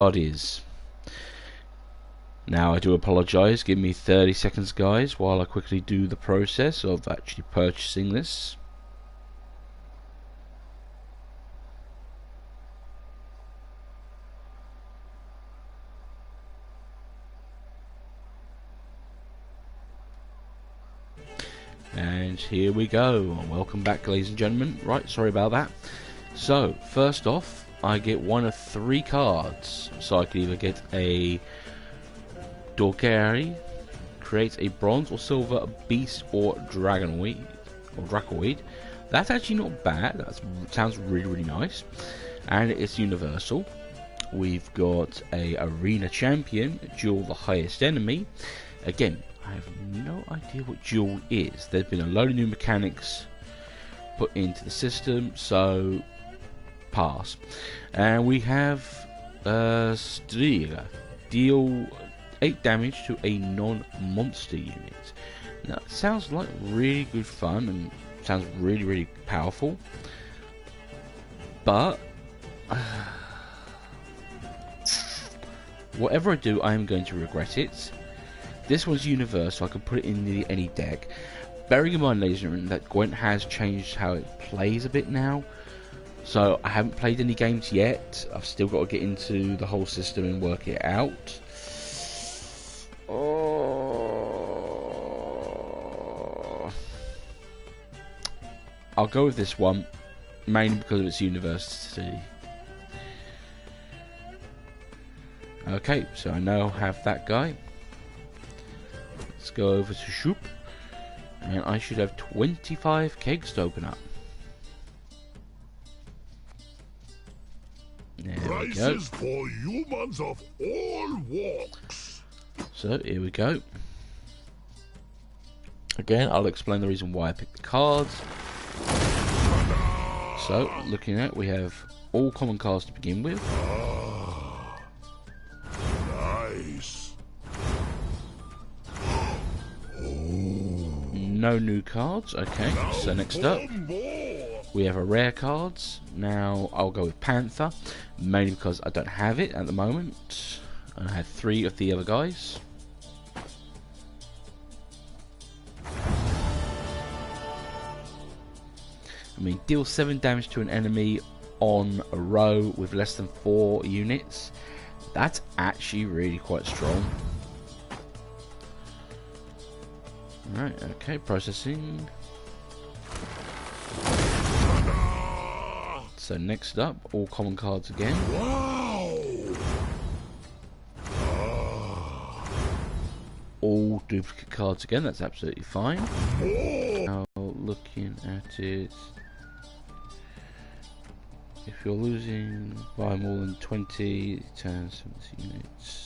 card is. Now I do apologise, give me 30 seconds guys while I quickly do the process of actually purchasing this. And here we go. Welcome back, ladies and gentlemen. Right, sorry about that. So, first off, I get one of 3 cards. So I can either get a Dorgari, create a bronze or silver beast or draconoid. That's actually not bad. That sounds really nice. And it's universal. We've got a arena champion, duel the highest enemy. Again, I have no idea what duel is. There's been a load of new mechanics put into the system, so pass. And we have Striga, deal 8 damage to a non-monster unit. Now, it sounds like really good fun and sounds really powerful, but whatever I do, I am going to regret it. This one's universal, I can put it in any deck. Bearing in mind, ladies and gentlemen, that Gwent has changed how it plays a bit now. So I haven't played any games yet. I've still got to get into the whole system and work it out. Oh. I'll go with this one, mainly because of its university. Okay, so I now have that guy. Let's go over to Shoop, and I should have 25 kegs to open up. There we go. Prices for humans of all walks. So here we go. Again, I'll explain the reason why I picked the cards. So, looking at, we have all common cards to begin with. Nice. No new cards. Okay, so next up we have a rare cards. Now I'll go with Panther, mainly because I don't have it at the moment. I had 3 of the other guys. I mean, deal 7 damage to an enemy on a row with less than 4 units. That's actually really quite strong. Right, okay, processing. So next up, all common cards again. Wow. All duplicate cards again, that's absolutely fine. Now looking at it, if you're losing by more than 20 turns, 70 units.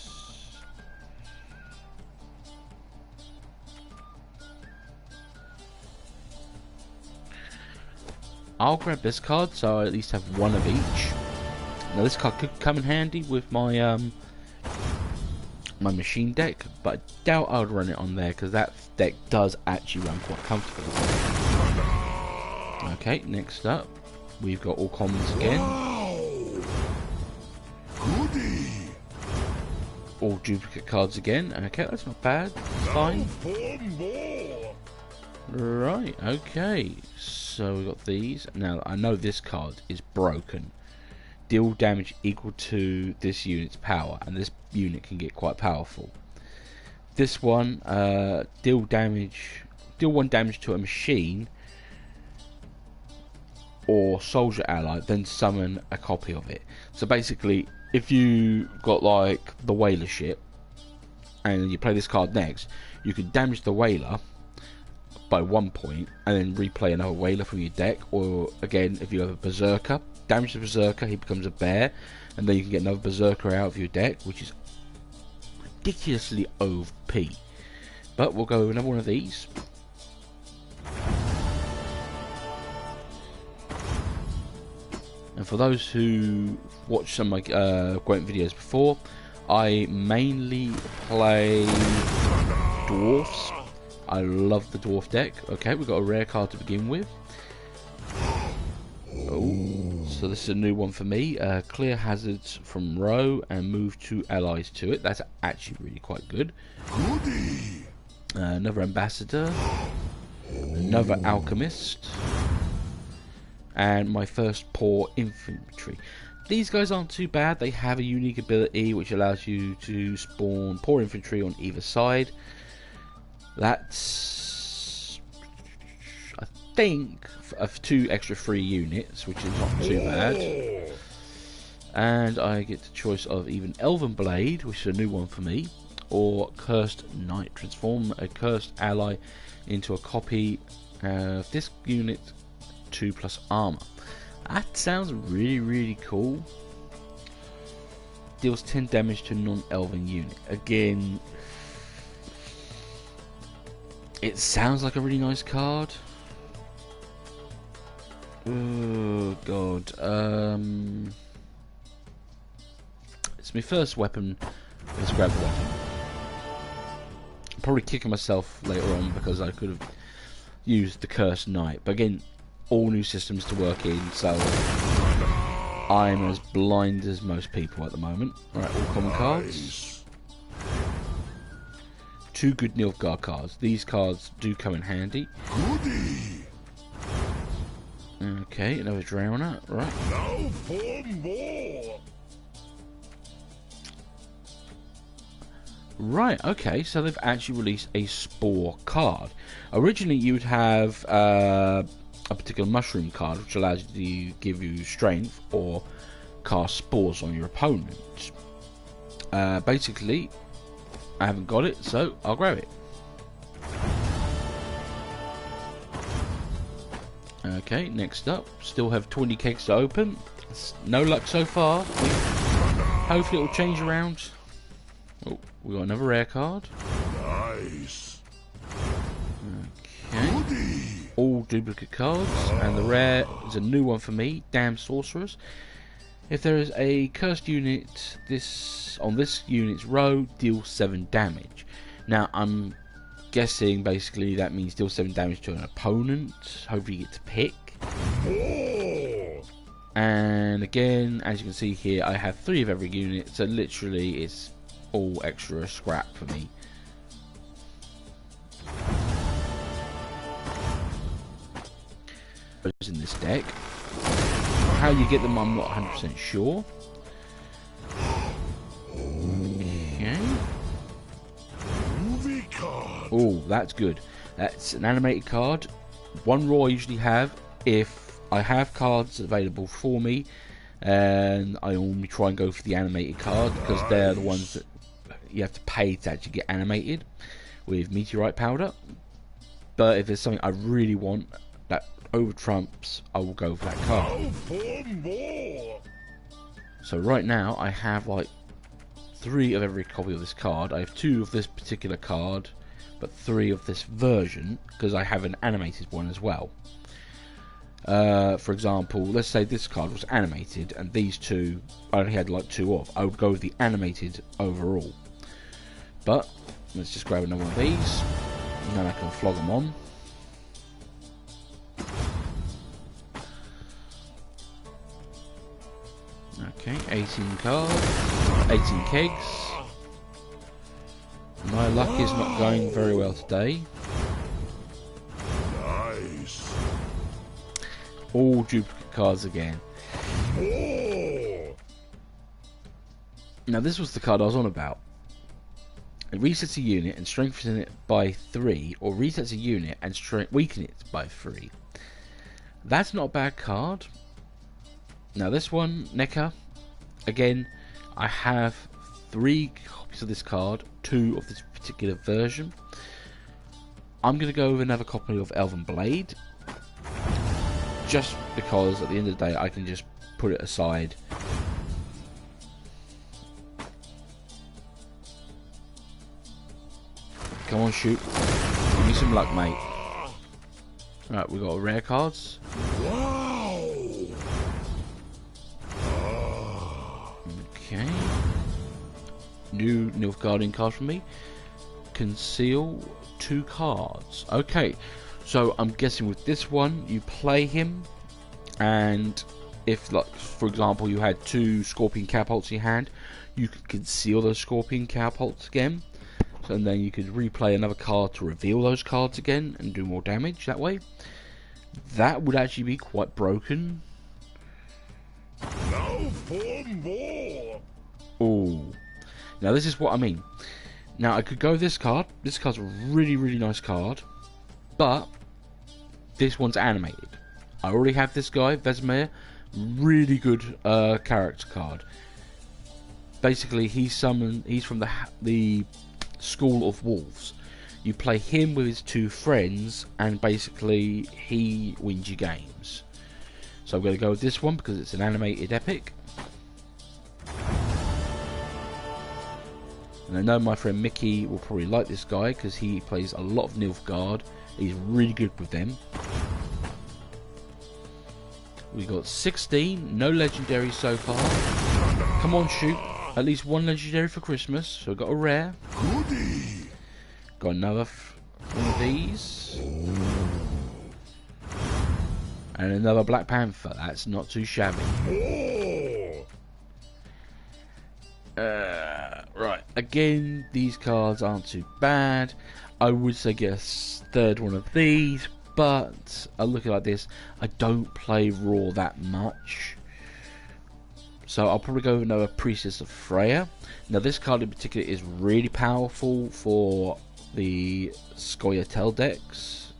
I'll grab this card, so I at least have 1 of each. Now this card could come in handy with my my machine deck, but I doubt I would run it on there because that deck does actually run quite comfortably. Okay, next up we've got all commons again. Goody. All duplicate cards again. Okay, that's not bad. That's fine. Right, okay. So we got these. Now I know this card is broken. Deal damage equal to this unit's power, and this unit can get quite powerful. This one, deal 1 damage to a machine or soldier ally, then summon a copy of it. So basically, if you got like the whaler ship and you play this card next, you can damage the whaler by 1 point and then replay another whaler from your deck. Or again, if you have a berserker, damage the berserker, he becomes a bear, and then you can get another berserker out of your deck, which is ridiculously OP. But we'll go with another one of these. And for those who watched some of my Gwent videos before, I mainly play dwarfs. I love the dwarf deck. Okay, we've got a rare card to begin with. Oh, So this is a new one for me. Clear hazards from row and move 2 allies to it. That's actually really quite good. Goody. Another ambassador. Another alchemist. And my first poor infantry. These guys aren't too bad. They have a unique ability which allows you to spawn poor infantry on either side. That's, I think, of 2 extra free units, which is not too bad. And I get the choice of even Elven Blade, which is a new one for me, or Cursed Knight. Transform a cursed ally into a copy of this unit 2+ armor. That sounds really cool. Deals 10 damage to non-elven unit. Again, it sounds like a really nice card. Oh god. It's my first weapon. Let's grab the weapon. I'm probably kicking myself later on because I could have used the Cursed Knight. But again, all new systems to work in, so I'm as blind as most people at the moment. Alright, all common cards. 2 good Nilfgaard cards. These cards do come in handy. Goody. Okay, another Drowner. Right. Now for more. Right, okay, so they've actually released a Spore card. Originally you would have a particular mushroom card which allows you to give you strength or cast spores on your opponent. Basically, I haven't got it, so I'll grab it. Okay, next up, still have 20 kegs to open. No luck so far. Hopefully it will change around. Oh, we got another rare card. Nice. Okay. All duplicate cards, and the rare is a new one for me. Damn Sorcerers. If there is a cursed unit on this unit's row, deal 7 damage. Now I'm guessing basically that means deal 7 damage to an opponent. Hopefully you get to pick. And again, as you can see here, I have 3 of every unit, so literally it's all extra scrap for me. In this deck, how you get them I'm not 100% sure. Okay. Movie card. Oh, that's good. That's an animated card. One rule I usually have if I have cards available for me, and I only try and go for the animated card because they're the ones that you have to pay to actually get animated with meteorite powder. But if there's something I really want that over trumps, I will go for that card. Now for more. So right now I have like 3 of every copy of this card. I have 2 of this particular card, but 3 of this version because I have an animated one as well. For example, let's say this card was animated and these 2 I only had like 2 of. I would go with the animated overall. But let's just grab another one of these, and then I can flog them on. Okay, 18 cards, 18 kegs. My luck is not going very well today. Nice. All duplicate cards again. Now this was the card I was on about. It resets a unit and strengthens it by 3, or resets a unit and weaken it by 3. That's not a bad card. Now this one, Necker, again, I have 3 copies of this card, 2 of this particular version. I'm going to go with another copy of Elven Blade, just because at the end of the day I can just put it aside. Come on, shoot. Give me some luck, mate. Alright, we got rare cards. Wow. Okay. New Nilfgaardian card from me. Conceal 2 cards. Okay, so I'm guessing with this one you play him, and if, like, for example, you had 2 Scorpion Catapults in your hand, you could conceal those Scorpion Catapults again. So, and then you could replay another card to reveal those cards again and do more damage that way. That would actually be quite broken. Now for more. Oh, now this is what I mean. Now I could go this card. This card's a really, really nice card, but this one's animated. I already have this guy, Vesemir. Really good character card. Basically, he's from the School of Wolves. You play him with his 2 friends, and basically he wins your games. So I'm going to go with this one because it's an animated epic. And I know my friend Mickey will probably like this guy because he plays a lot of Nilfgaard. He's really good with them. We got 16, no legendary so far. Come on, shoot. At least 1 legendary for Christmas. So we've got a rare. Goody. Got another one of these. And another Black Panther. That's not too shabby. Right. Again, these cards aren't too bad. I would say get a 3rd one of these. But I look at it like this. I don't play Raw that much. So I'll probably go with another Priestess of Freya. Now this card in particular is really powerful for the Scoia'tael decks.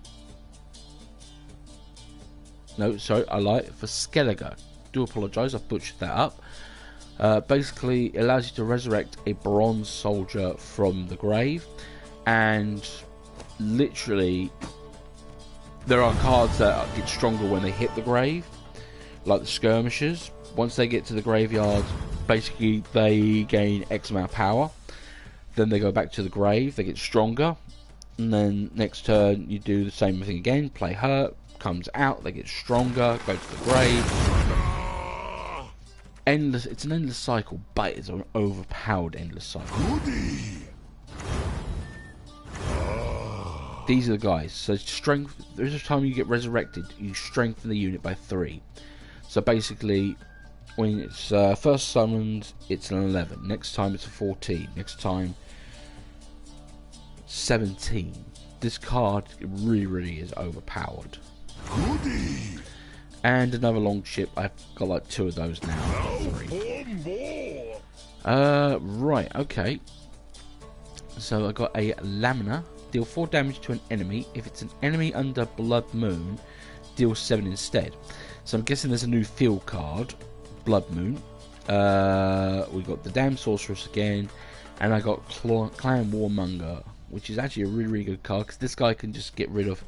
No, sorry, I like it for Skellige. Do apologise, I've butchered that up. Basically, it allows you to resurrect a bronze soldier from the grave. And literally, there are cards that get stronger when they hit the grave. Like the Skirmishers. Once they get to the graveyard, basically they gain X amount of power. Then they go back to the grave, they get stronger. And then next turn you do the same thing again, play her, comes out, they get stronger, go to the grave. Endless, it's an endless cycle, but it's an overpowered endless cycle. These are the guys. So strength, there's a time you get resurrected, you strengthen the unit by 3. So basically, when it's first summoned, it's an 11. Next time it's a 14. Next time, 17. This card really, really is overpowered. Goody. And another long ship. I've got like 2 of those now. Now 3. for more. Right, okay. So I got a Lamina. Deal 4 damage to an enemy. If it's an enemy under Blood Moon, deal 7 instead. So I'm guessing there's a new field card, Blood Moon. We got the Damn Sorceress again, and I got Clan Warmonger, which is actually a really, really good card because this guy can just get rid of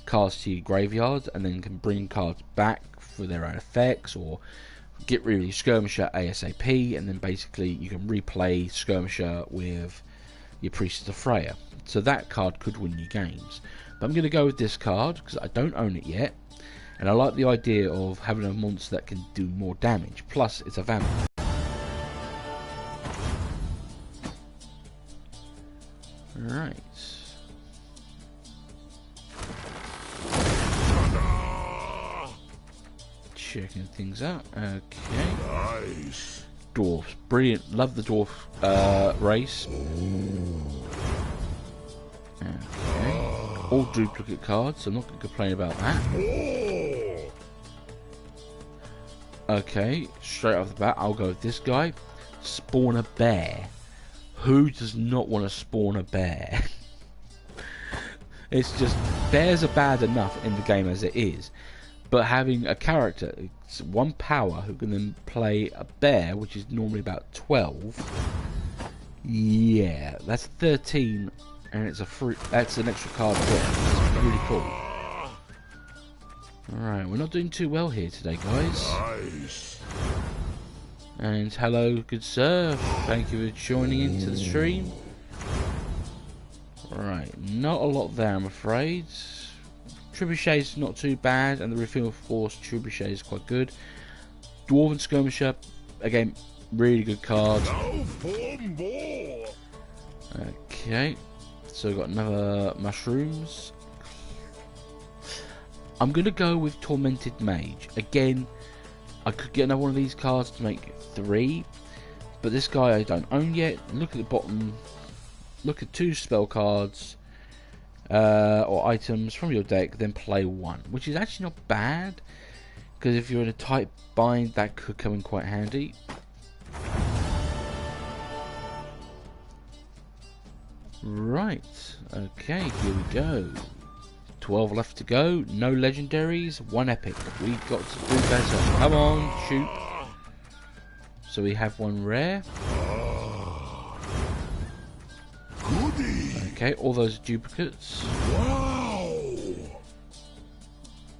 cards to your graveyard and then can bring cards back for their own effects, or get rid of your Skirmisher ASAP, and then basically you can replay Skirmisher with your Priestess of Freya. So that card could win you games. But I'm going to go with this card because I don't own it yet. And I like the idea of having a monster that can do more damage. Plus, it's a vampire. Right. Checking things out. Okay. Nice. Dwarfs. Brilliant. Love the dwarf race. Okay. All duplicate cards, so I'm not going to complain about that. Okay, straight off the bat, I'll go with this guy. Spawn a bear. Who does not want to spawn a bear? It's just, bears are bad enough in the game as it is. But having a character, it's 1 power, who can then play a bear, which is normally about 12. Yeah, that's 13. And it's a free, that's an extra card for it. That's really cool. Alright, we're not doing too well here today, guys. Nice. And hello, good sir. Thank you for joining into the stream. Right, not a lot there, I'm afraid. Trebuchet's not too bad, and the Refill Force Trebuchet is quite good. Dwarven Skirmisher, again, really good card. Now for more. Okay. So we've got another mushrooms. I'm going to go with Tormented Mage. Again, I could get another one of these cards to make 3, but this guy I don't own yet. Look at the bottom. Look at 2 spell cards or items from your deck, then play 1, which is actually not bad, because if you're in a tight bind, that could come in quite handy. Right, okay, here we go. 12 left to go, no legendaries, 1 epic. We've got to do better. Come on, shoot. So we have 1 rare. Okay, all those duplicates. Wow!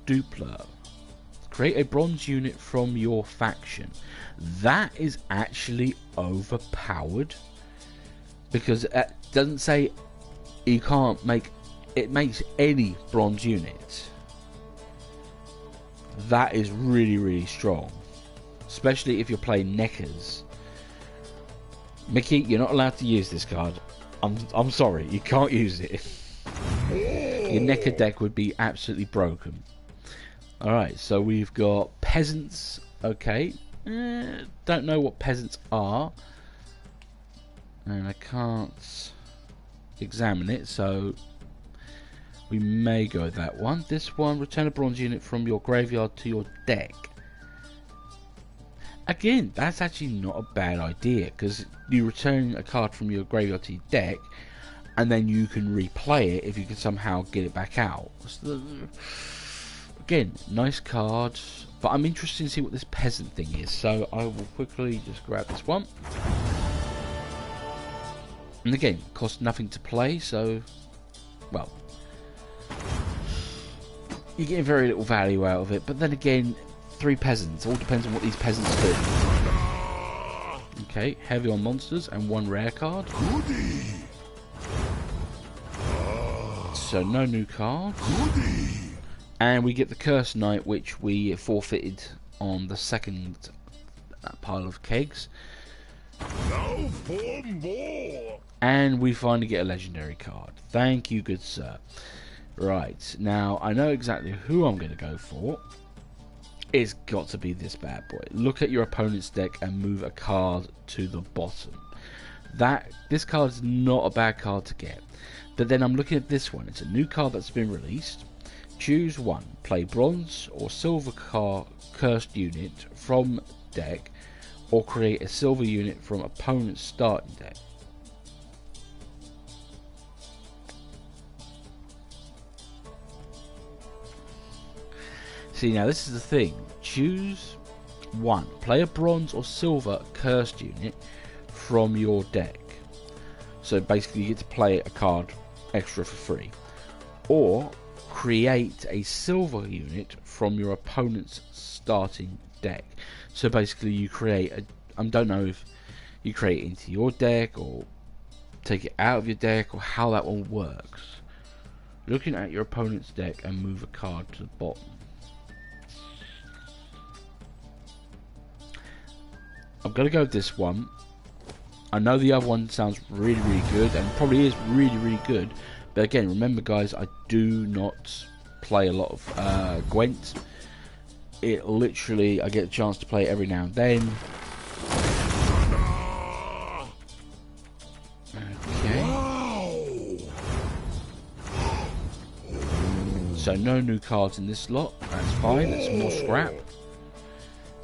Dupla. Create a bronze unit from your faction. That is actually overpowered, because it doesn't say you can't make it. Makes any bronze unit. That is really strong, especially if you're playing Neckers. Mickey, you're not allowed to use this card. I'm sorry, you can't use it. Your Necker deck would be absolutely broken. Alright, so we've got peasants. Okay, don't know what peasants are, and I can't examine it, so we may go that one. This one, return a bronze unit from your graveyard to your deck. Again, that's actually not a bad idea, because you return a card from your graveyard to your deck, and then you can replay it if you can somehow get it back out. So, again, nice card, but I'm interested to see what this peasant thing is, so I will quickly just grab this one. And again, costs nothing to play, so, well, you're getting very little value out of it, but then again, 3 peasants, all depends on what these peasants do. Okay, heavy on monsters and 1 rare card. So no new cards. And we get the Curse Knight, which we forfeited on the second pile of kegs. Now for more. And we finally get a legendary card. Thank you, good sir. Right, now I know exactly who I'm going to go for. It's got to be this bad boy. Look at your opponent's deck and move a card to the bottom. This card is not a bad card to get. But then I'm looking at this one. It's a new card that's been released. Choose 1. Play bronze or silver cursed unit from deck, or create a silver unit from opponent's starting deck. See, now this is the thing. Choose 1. Play a bronze or silver cursed unit from your deck. So basically you get to play a card extra for free. Or create a silver unit from your opponent's starting deck. So basically you create a... I don't know if you create it into your deck or take it out of your deck or how that one works. Looking at your opponent's deck and move a card to the bottom. I'm going to go with this one. I know the other one sounds really good and probably is really good, but again, remember guys, I do not play a lot of Gwent. It literally, I get a chance to play it every now and then. Okay. So no new cards in this lot, that's fine, that's more scrap.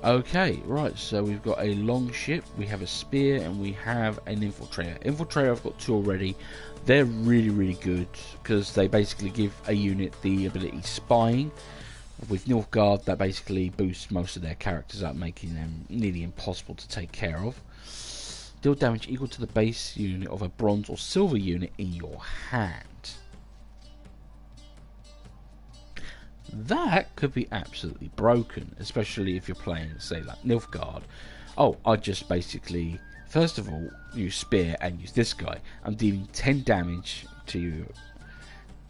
Okay, right, so we've got a long ship, we have a spear, and we have an infiltrator. Infiltrator, I've got 2 already. They're really good, because they basically give a unit the ability spying. With Nilfgaard, that basically boosts most of their characters up, making them nearly impossible to take care of. Deal damage equal to the base unit of a bronze or silver unit in your hand. That could be absolutely broken, especially if you're playing, say, like Nilfgaard. Oh, I just basically, first of all, use Spear and use this guy. I'm dealing 10 damage to you.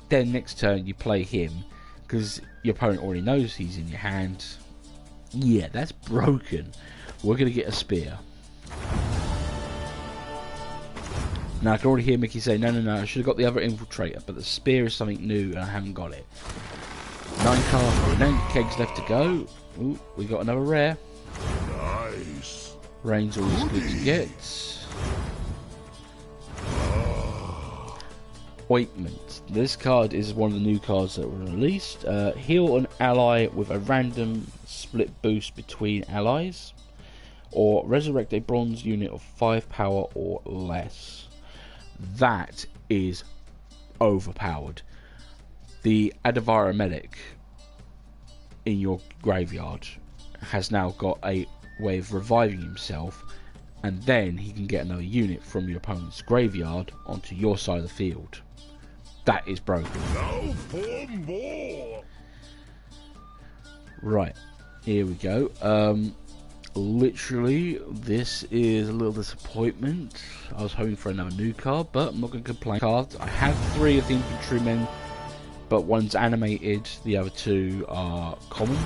Then next turn you play him, because your opponent already knows he's in your hand. Yeah, that's broken. We're going to get a Spear. Now I can already hear Mickey say, no, I should have got the other Infiltrator, but the Spear is something new and I haven't got it. 9 kegs left to go. Ooh, we got another rare. Rain's always good to get. Ointment. This card is one of the new cards that were released. Heal an ally with a random split boost between allies, or resurrect a bronze unit of 5 power or less. That is overpowered. The Adavara medic in your graveyard has now got a way of reviving himself, and then he can get another unit from your opponent's graveyard onto your side of the field. That is broken. Now for more. Right, here we go. Literally, this is a little disappointment. I was hoping for another new card, but I'm not going to complain. Cards. I have 3 of the infantrymen, but one's animated, the other 2 are common.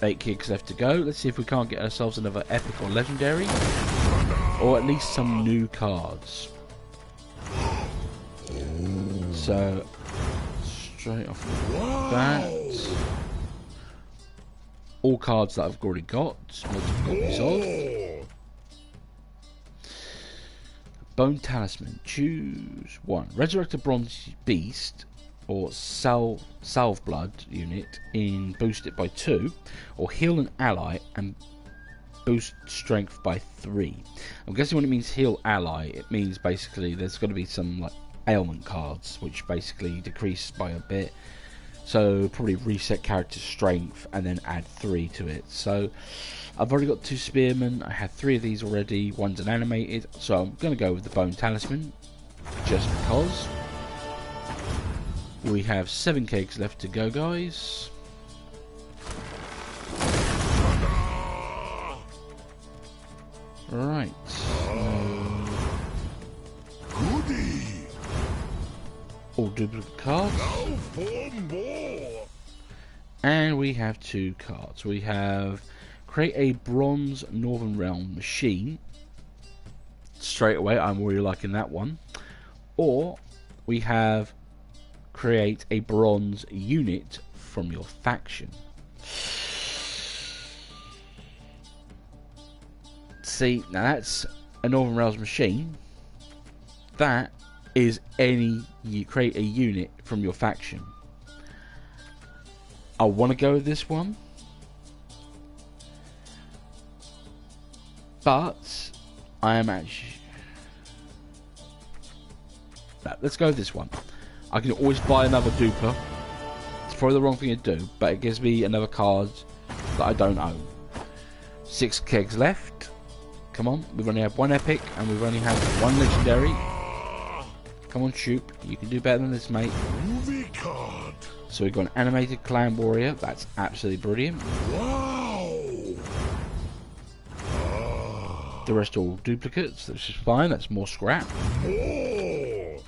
8 kicks left to go. Let's see if we can't get ourselves another epic or legendary, or at least some new cards. So, straight off the bat, all cards that I've already got, multiple copies of. Bone Talisman. Choose one. Resurrect a bronze beast or salve blood unit in boost it by 2, or heal an ally and boost strength by 3. I'm guessing when it means heal ally, it means basically there's going to be some like ailment cards which basically decrease by a bit. So probably reset character strength and then add 3 to it. So I've already got 2 spearmen. I have 3 of these already. One's an animated, so I'm going to go with the Bone Talisman just because. We have 7 kegs left to go, guys. Right. All duplicate cards. Now for more. And we have 2 cards. We have create a bronze Northern Realm machine. Straight away, I'm really liking that one. Or we have create a bronze unit from your faction. See, now that's a Northern Realms machine. That is you create a unit from your faction. I want to go with this one, but I am actually... No, let's go with this one. I can always buy another duper. It's probably the wrong thing to do, but it gives me another card that I don't own. 6 kegs left. Come on, we've only had 1 epic and we've only had 1 legendary. Come on, Shoop, you can do better than this, mate. Movie card. So we've got an animated clan warrior. That's absolutely brilliant. Wow. The rest are all duplicates, which is fine. That's more scrap. More.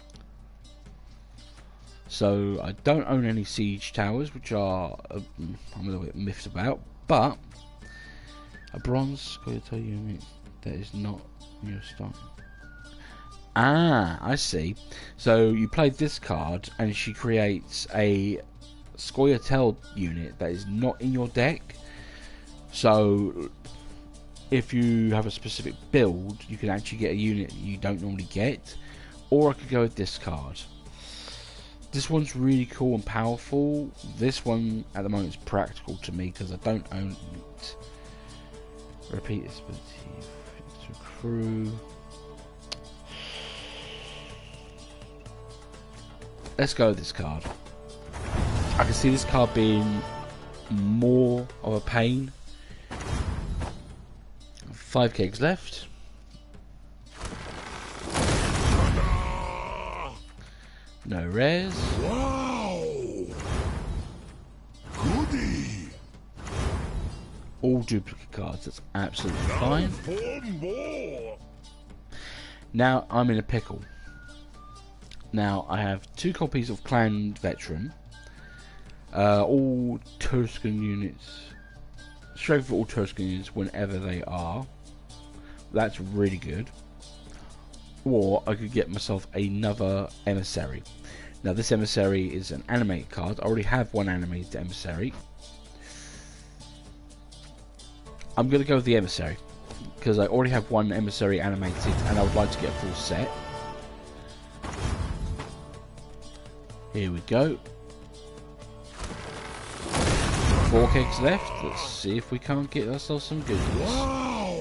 So I don't own any siege towers, which are I'm a little bit miffed about. But a bronze Scoia'tael unit that is not in your stock. Ah, I see. So you play this card, and she creates a Scoia'tael unit that is not in your deck. So if you have a specific build, you can actually get a unit that you don't normally get. Or I could go with this card. This one's really cool and powerful. This one at the moment is practical to me because I don't own it. Repeat this ability to crew. Let's go with this card. I can see this card being more of a pain. 5 kegs left. No rares. Wow. Goodie. All duplicate cards. That's absolutely fine. For more. Now I'm in a pickle. Now I have 2 copies of Clan Veteran. All Tuscan units. Straight for all Tuscan units whenever they are. That's really good. Or I could get myself another Emissary. Now this Emissary is an animated card. I already have 1 animated Emissary. I'm going to go with the emissary, because I already have one emissary animated and I would like to get a full set. Here we go. 4 kegs left. Let's see if we can't get ourselves some goodies. Wow!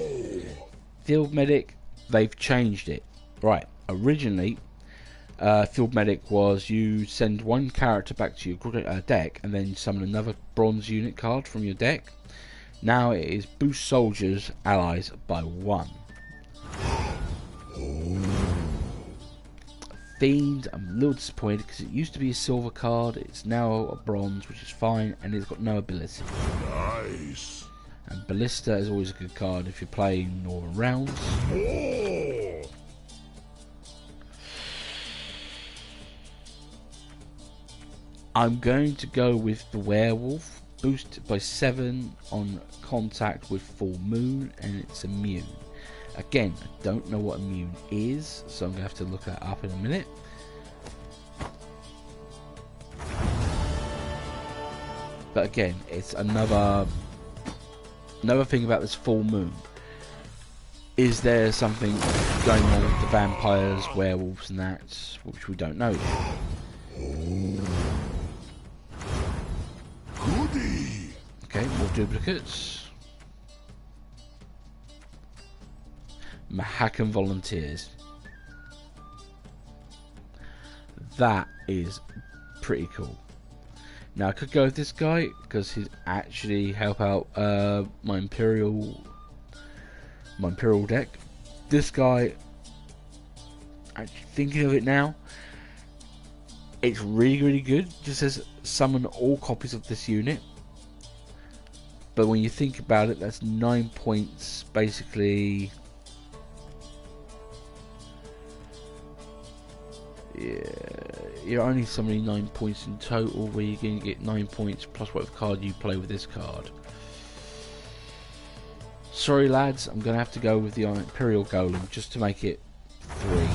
Field Medic, they've changed it. Right, originally Field Medic was you send one character back to your deck and then summon another bronze unit card from your deck. Now it is boost soldiers allies by 1. Fiend, I'm a little disappointed because it used to be a silver card, it's now a bronze, which is fine, and it's got no ability. Nice. And Ballista is always a good card if you're playing northern rounds. More. I'm going to go with the Werewolf, boosted by 7 on contact with full moon, and it's immune. Again, I don't know what immune is, so I'm going to have to look that up in a minute. But again, it's another thing about this full moon. Is there something going on with the vampires, werewolves and that, which we don't know yet. Goody. Okay, more duplicates. Mahakam Volunteers. That is pretty cool. Now I could go with this guy because he'd actually help out my Imperial deck. This guy, actually thinking of it now, it's really good. It just says summon all copies of this unit. But when you think about it, that's 9 points basically. Yeah, you're only summoning 9 points in total, where you're going to get 9 points plus whatever card you play with this card. Sorry lads, I'm going to have to go with the Imperial Golem just to make it 3.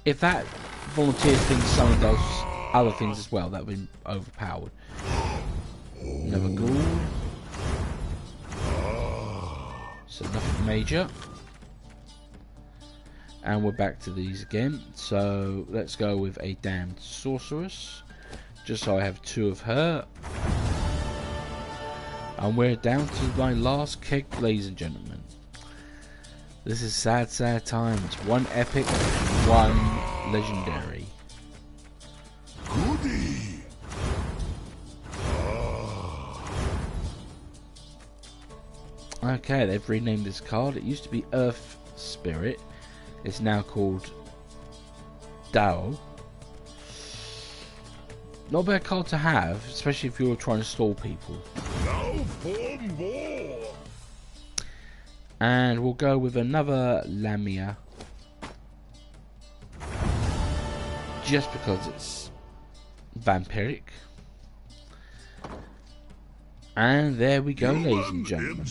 If that volunteer thing summoned does other things as well, that would be overpowered. Another ghoul. So nothing major. And we're back to these again. So let's go with a damned sorceress. Just so I have 2 of her. And we're down to my last keg, ladies and gentlemen. This is sad times. 1 epic, 1 legendary. Goody. Okay, they've renamed this card. It used to be Earth Spirit. It's now called Dao. Not a bad card to have, especially if you're trying to stall people. Now for more. And we'll go with another Lamia. Just because it's vampiric. And there we go, ladies and gentlemen.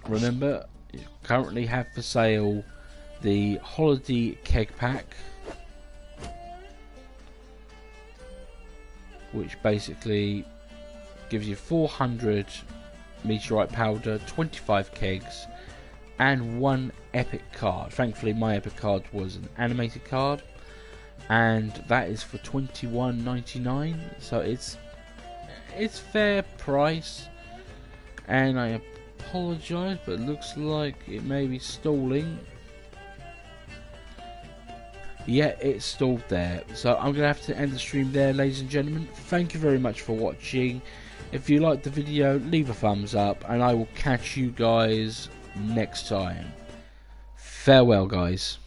Remember, you currently have for sale the Holiday Keg Pack, which basically gives you 400 meteorite powder, 25 kegs, and 1 epic card. Thankfully, my epic card was an animated card, and that is for $21.99. So it's fair price, and I apologise, but it looks like it may be stalling. Yeah, it's stalled there. So I'm going to have to end the stream there, ladies and gentlemen. Thank you very much for watching. If you liked the video, leave a thumbs up, and I will catch you guys next time. Farewell, guys.